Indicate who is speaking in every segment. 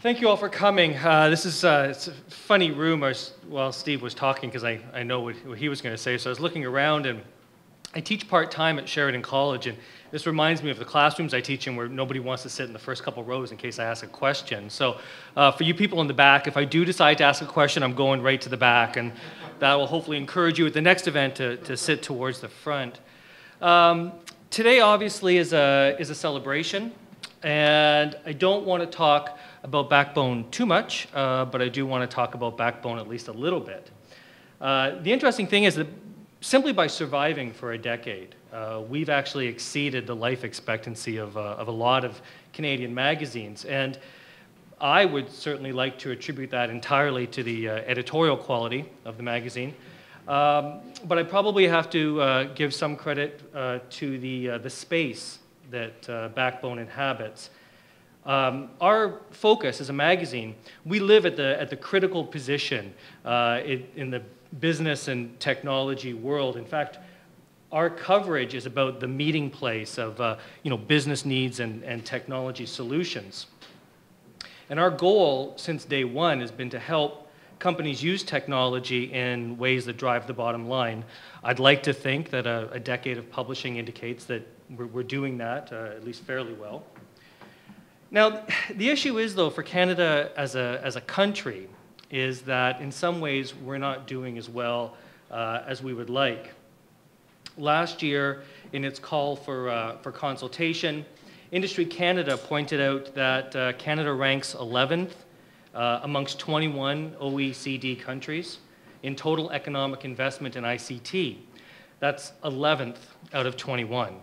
Speaker 1: Thank you all for coming. This is it's a funny room while Steve was talking, because I know what he was going to say. So I was looking around, and I teach part-time at Sheridan College, and this reminds me of the classrooms I teach in where nobody wants to sit in the first couple rows in case I ask a question. So for you people in the back, if I do decide to ask a question, I'm going right to the back, and that will hopefully encourage you at the next event to sit towards the front. Today, obviously, is a celebration, and I don't want to talk about Backbone too much, but I do want to talk about Backbone at least a little bit. The interesting thing is that simply by surviving for a decade, we've actually exceeded the life expectancy of a lot of Canadian magazines. And I would certainly like to attribute that entirely to the editorial quality of the magazine. But I probably have to give some credit to the space that Backbone inhabits. Our focus as a magazine, we live at the critical position in the business and technology world. In fact, our coverage is about the meeting place of business needs and technology solutions. And our goal since day one has been to help companies use technology in ways that drive the bottom line. I'd like to think that a decade of publishing indicates that we're doing that, at least fairly well. Now, the issue is, though, for Canada as a country, is that in some ways we're not doing as well as we would like. Last year, in its call for consultation, Industry Canada pointed out that Canada ranks 11th amongst 21 OECD countries in total economic investment in ICT. That's 11th out of 21.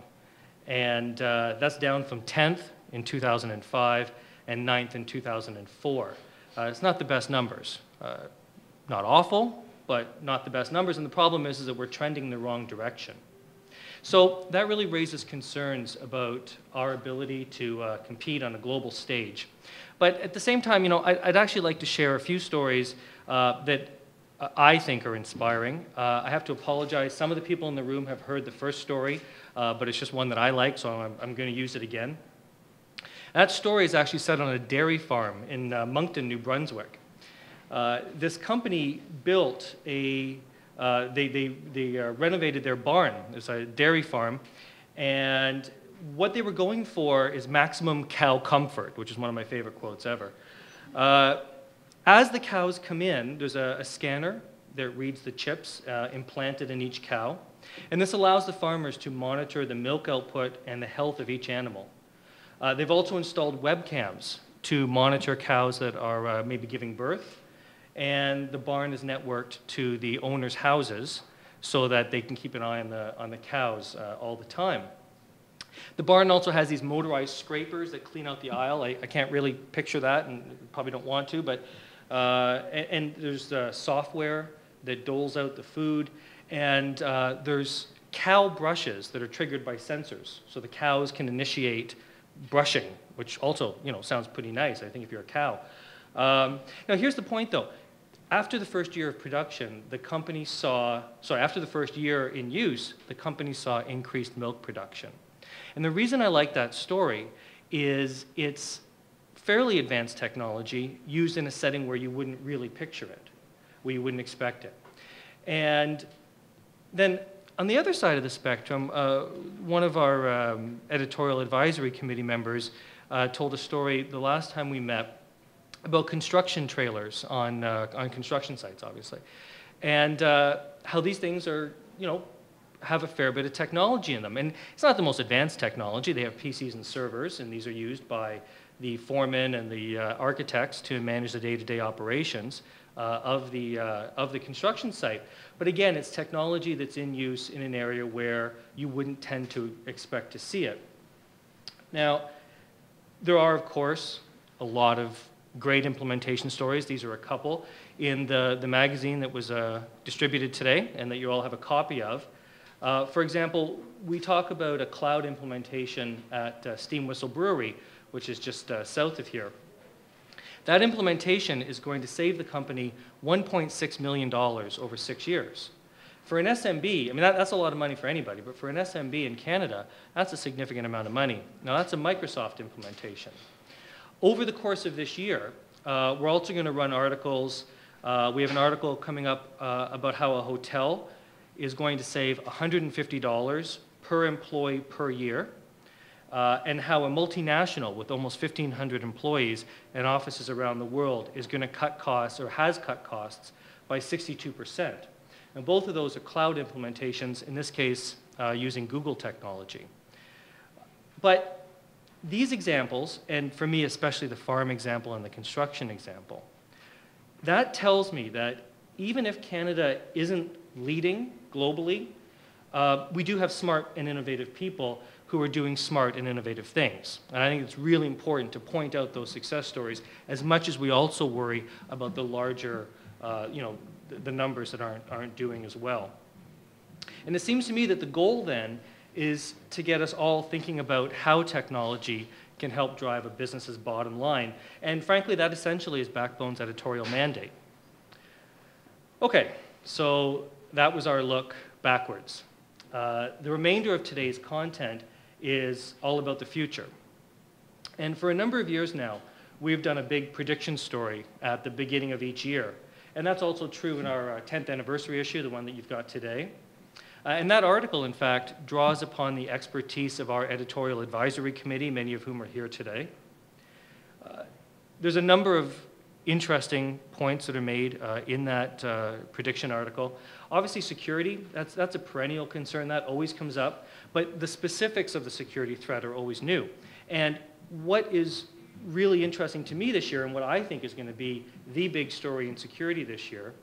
Speaker 1: And that's down from 10th in 2005 and 9th in 2004. It's not the best numbers. Not awful, but not the best numbers. And the problem is that we're trending in the wrong direction. So that really raises concerns about our ability to compete on a global stage. But at the same time, I'd actually like to share a few stories that I think are inspiring. I have to apologize. Some of the people in the room have heard the first story, but it's just one that I like, so I'm going to use it again. That story is actually set on a dairy farm in Moncton, New Brunswick. This company built they renovated their barn. It's a dairy farm, and what they were going for is maximum cow comfort, which is one of my favorite quotes ever. As the cows come in, there's a scanner that reads the chips implanted in each cow, and this allows the farmers to monitor the milk output and the health of each animal. They've also installed webcams to monitor cows that are maybe giving birth, and the barn is networked to the owners' houses so that they can keep an eye on the cows all the time. The barn also has these motorized scrapers that clean out the aisle. I can't really picture that, and probably don't want to, but and there's software that doles out the food, and there's cow brushes that are triggered by sensors, so the cows can initiate brushing, which also sounds pretty nice, I think, if you're a cow. Now here's the point, though. After the first year of production, after the first year in use, the company saw increased milk production. And the reason I like that story is it's fairly advanced technology used in a setting where you wouldn't really picture it, where you wouldn't expect it. And then on the other side of the spectrum, one of our editorial advisory committee members told a story the last time we met about construction trailers on construction sites, obviously, and how these things are, have a fair bit of technology in them. And it's not the most advanced technology. They have PCs and servers, and these are used by the foremen and the architects to manage the day-to-day operations of the construction site. But again, it's technology that's in use in an area where you wouldn't tend to expect to see it. Now, there are, of course, a lot of great implementation stories. These are a couple in the magazine that was distributed today and that you all have a copy of. For example, we talk about a cloud implementation at Steam Whistle Brewery, which is just south of here. That implementation is going to save the company $1.6 million over 6 years. For an SMB, I mean, that's a lot of money for anybody, but for an SMB in Canada, that's a significant amount of money. Now, that's a Microsoft implementation. Over the course of this year, We're also going to run articles. We have an article coming up about how a hotel is going to save $150 per employee per year, and how a multinational with almost 1,500 employees and offices around the world is going to cut costs, or has cut costs, by 62%. And both of those are cloud implementations, in this case using Google technology. But these examples, and for me especially the farm example and the construction example, that tells me that even if Canada isn't leading globally, we do have smart and innovative people who are doing smart and innovative things. And I think it's really important to point out those success stories as much as we also worry about the larger, the numbers that aren't doing as well. And it seems to me that the goal then is to get us all thinking about how technology can help drive a business's bottom line. And frankly, that essentially is Backbone's editorial mandate. Okay, so that was our look backwards. The remainder of today's content is all about the future. And for a number of years now, we've done a big prediction story at the beginning of each year. And that's also true in our 10th anniversary issue, the one that you've got today. And that article, in fact, draws upon the expertise of our editorial advisory committee, many of whom are here today. There's a number of interesting points that are made in that prediction article. Obviously, security, that's a perennial concern. That always comes up. But the specifics of the security threat are always new. And what is really interesting to me this year, and what I think is going to be the big story in security this year,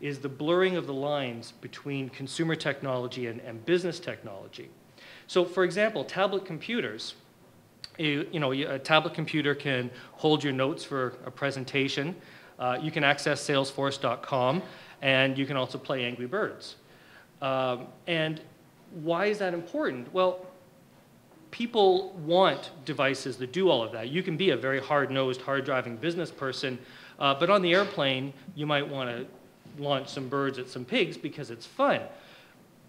Speaker 1: is the blurring of the lines between consumer technology and business technology. So for example, tablet computers, a tablet computer can hold your notes for a presentation. You can access salesforce.com, and you can also play Angry Birds. And why is that important? Well, people want devices that do all of that. You can be a very hard-nosed, hard-driving business person, but on the airplane, you might want to launch some birds at some pigs because it's fun.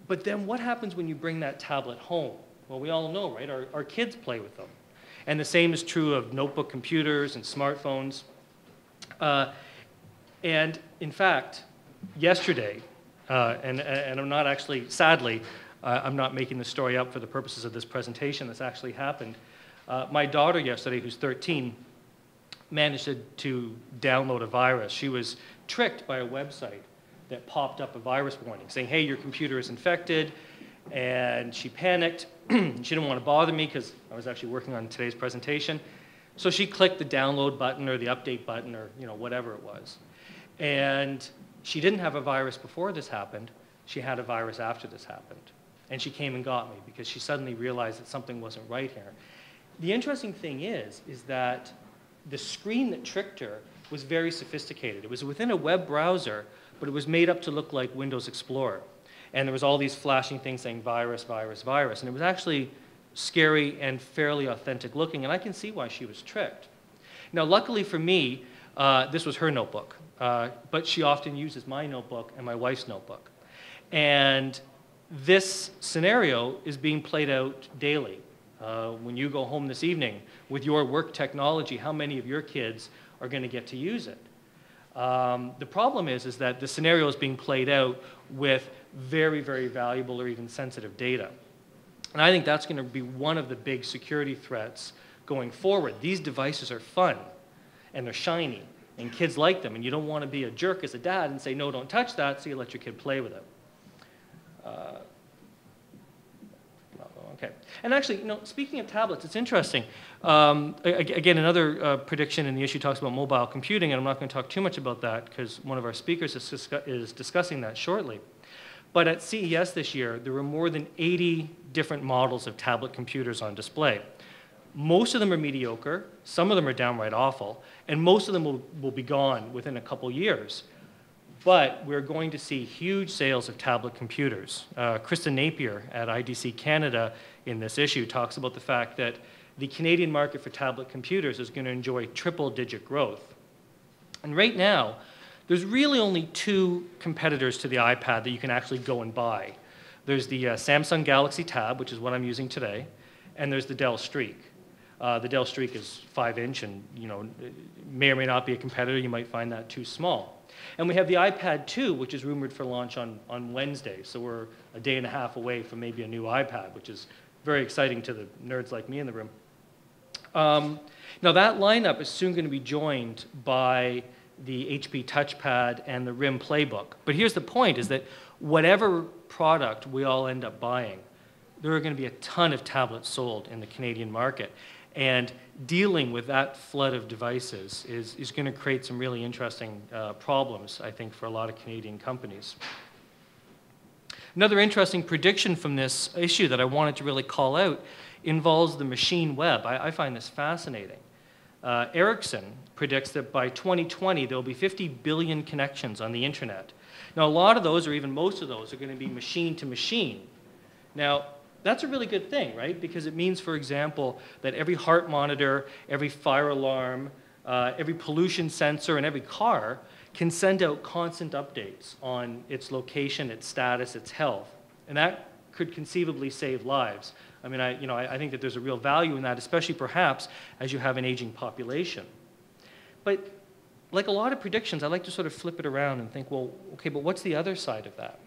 Speaker 1: But then what happens when you bring that tablet home? Well, we all know, right? Our kids play with them. And the same is true of notebook computers and smartphones. And in fact, yesterday, and I'm not actually, sadly, I'm not making the story up for the purposes of this presentation. This actually happened. My daughter yesterday, who's 13, managed to download a virus. She was tricked by a website that popped up a virus warning saying, hey, your computer is infected, and she panicked. She didn't want to bother me because I was actually working on today's presentation. So she clicked the download button or the update button or whatever it was. And she didn't have a virus before this happened. She had a virus after this happened. And she came and got me because she suddenly realized that something wasn't right here. The interesting thing is that the screen that tricked her was very sophisticated. It was within a web browser, but it was made up to look like Windows Explorer. And there was all these flashing things saying virus, virus, virus. And it was actually scary and fairly authentic looking, and I can see why she was tricked. Now, luckily for me, this was her notebook, but she often uses my notebook and my wife's notebook. And this scenario is being played out daily. When you go home this evening with your work technology, how many of your kids are going to get to use it? The problem is that the scenario is being played out with very, very valuable or even sensitive data. And I think that's going to be one of the big security threats going forward. These devices are fun, and they're shiny, and kids like them, and you don't want to be a jerk as a dad and say, no, don't touch that, so you let your kid play with it. Okay. And actually, speaking of tablets, it's interesting. Again, another prediction in the issue talks about mobile computing, and I'm not going to talk too much about that because one of our speakers is discussing that shortly. But at CES this year, there were more than 80 different models of tablet computers on display. Most of them are mediocre, some of them are downright awful, and most of them will be gone within a couple years. But we're going to see huge sales of tablet computers. Kristen Napier at IDC Canada in this issue talks about the fact that the Canadian market for tablet computers is going to enjoy triple-digit growth. And right now, there's really only two competitors to the iPad that you can actually go and buy. There's the Samsung Galaxy Tab, which is what I'm using today, and there's the Dell Streak. The Dell Streak is 5-inch, and may or may not be a competitor. You might find that too small. And we have the iPad 2, which is rumored for launch on Wednesday. So we're a day and a half away from maybe a new iPad, which is very exciting to the nerds like me in the room. Now that lineup is soon going to be joined by the HP TouchPad and the RIM Playbook. But here's the point, is that whatever product we all end up buying, there are going to be a ton of tablets sold in the Canadian market. And dealing with that flood of devices is going to create some really interesting problems, I think, for a lot of Canadian companies. Another interesting prediction from this issue that I wanted to really call out involves the machine web. I find this fascinating. Ericsson predicts that by 2020, there will be 50 billion connections on the internet. Now, a lot of those, or even most of those, are going to be machine to machine. Now, that's a really good thing, right? Because it means, for example, that every heart monitor, every fire alarm, every pollution sensor, and every car can send out constant updates on its location, its status, its health. And that could conceivably save lives. I mean, I think that there's a real value in that, especially perhaps as you have an aging population. But like a lot of predictions, I like to sort of flip it around and think, well, okay, but what's the other side of that?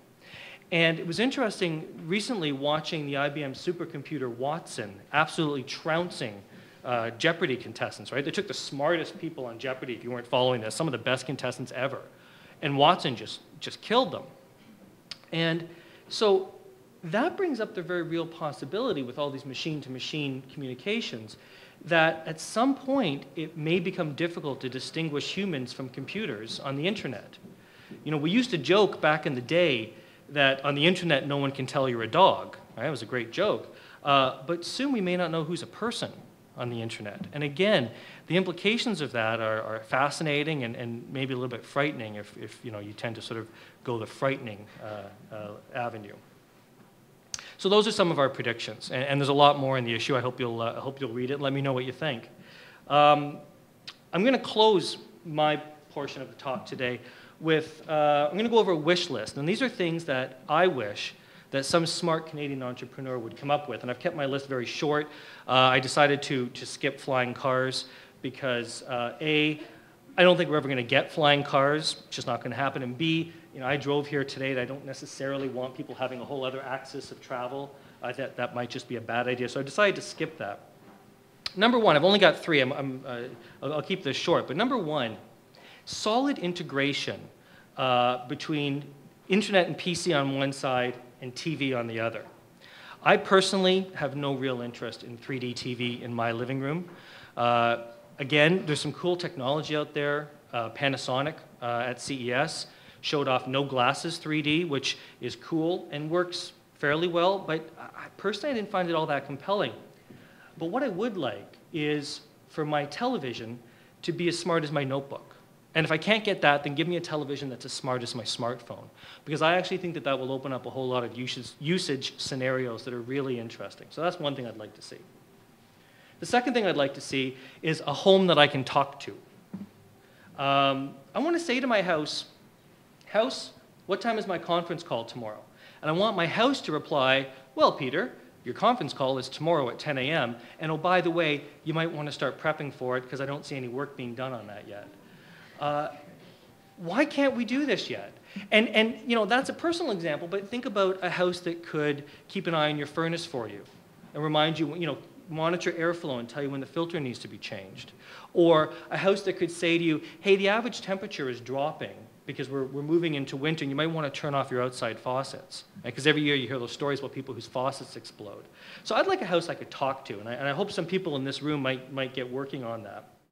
Speaker 1: And it was interesting recently watching the IBM supercomputer Watson absolutely trouncing Jeopardy contestants, right? They took the smartest people on Jeopardy, if you weren't following this, some of the best contestants ever. And Watson just killed them. And so that brings up the very real possibility with all these machine-to-machine communications that at some point it may become difficult to distinguish humans from computers on the internet. We used to joke back in the day that on the internet no one can tell you're a dog. Right? It was a great joke. But soon we may not know who's a person on the internet. And again, the implications of that are fascinating and maybe a little bit frightening if you tend to sort of go the frightening avenue. So those are some of our predictions, and there's a lot more in the issue. I hope you'll read it and let me know what you think. I'm going to close my portion of the talk today with, I'm going to go over a wish list. And these are things that I wish that some smart Canadian entrepreneur would come up with. And I've kept my list very short. I decided to skip flying cars because A, I don't think we're ever going to get flying cars. It's just not going to happen. And B, I drove here today, and I don't necessarily want people having a whole other axis of travel. That might just be a bad idea. So I decided to skip that. Number one, I've only got three. I'll keep this short. But number one, solid integration between internet and PC on one side and TV on the other. I personally have no real interest in 3D TV in my living room. Again, there's some cool technology out there. Panasonic at CES showed off no glasses 3D, which is cool and works fairly well, but personally I didn't find it all that compelling. But what I would like is for my television to be as smart as my notebook. And if I can't get that, then give me a television that's as smart as my smartphone, because I actually think that that will open up a whole lot of usage scenarios that are really interesting. So that's one thing I'd like to see. The second thing I'd like to see is a home that I can talk to. I want to say to my house, what time is my conference call tomorrow? And I want my house to reply, well, Peter, your conference call is tomorrow at 10 a.m. And oh, by the way, you might want to start prepping for it because I don't see any work being done on that yet. Why can't we do this yet? And that's a personal example, but think about a house that could keep an eye on your furnace for you and remind you, monitor airflow and tell you when the filter needs to be changed. Or a house that could say to you, hey, the average temperature is dropping because we're moving into winter and you might want to turn off your outside faucets. Because every year you hear those stories about people whose faucets explode. So I'd like a house I could talk to, and I hope some people in this room might get working on that.